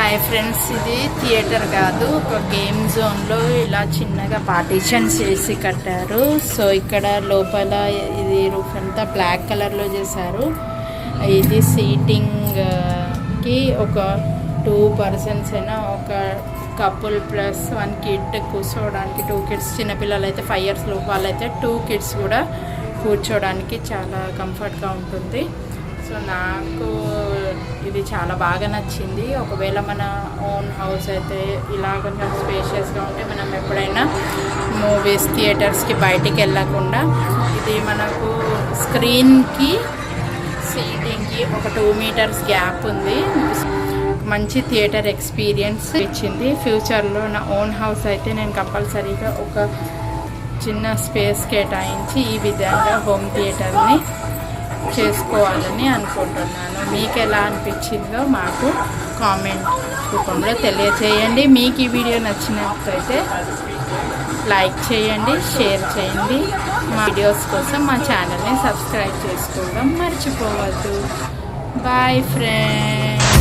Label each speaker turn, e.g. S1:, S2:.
S1: Hi friends, ఇది theatre కాదు, ఒక గేమ్ జోన్లో ఇలా చిన్నగా పార్టీషన్స్ చేసి కట్టారు. సో ఇక్కడ లోపల ఇది రూఫ్ అంతా బ్లాక్ కలర్లో చేశారు. ఇది సీటింగ్కి ఒక 2 persons అయినా, ఒక కపుల్ ప్లస్ 1 kid కూర్చోవడానికి, 2 kids, చిన్నపిల్లలు అయితే 5 years లోపు వాళ్ళైతే 2 kids కూడా కూర్చోవడానికి చాలా కంఫర్ట్గా ఉంటుంది. సో నాకు ఇది చాలా బాగా నచ్చింది. ఒకవేళ మన ఓన్ హౌస్ అయితే ఇలా కొంచెం స్పేషియస్గా ఉంటే మనం ఎప్పుడైనా మూవీస్ థియేటర్స్కి బయటికి వెళ్ళకుండా ఇది మనకు స్క్రీన్కి సీటింగ్కి ఒక 2 meters గ్యాప్ ఉంది. మంచి థియేటర్ ఎక్స్పీరియన్స్ ఇచ్చింది. ఫ్యూచర్లో నా ఓన్ హౌస్ అయితే నేను కంపల్సరీగా ఒక చిన్న స్పేస్ కేటాయించి ఈ విధంగా హోమ్ థియేటర్ని చేసుకోవాలని అనుకుంటున్నాను. మీకు ఎలా అనిపించిందో మాకు కామెంట్ రూపంలో తెలియచేయండి. మీకు ఈ వీడియో నచ్చినట్లయితే లైక్ చేయండి, షేర్ చేయండి. మా వీడియోస్ కోసం మా ఛానల్ని సబ్స్క్రైబ్ చేసుకోవడం మర్చిపోవద్దు. Bye friends.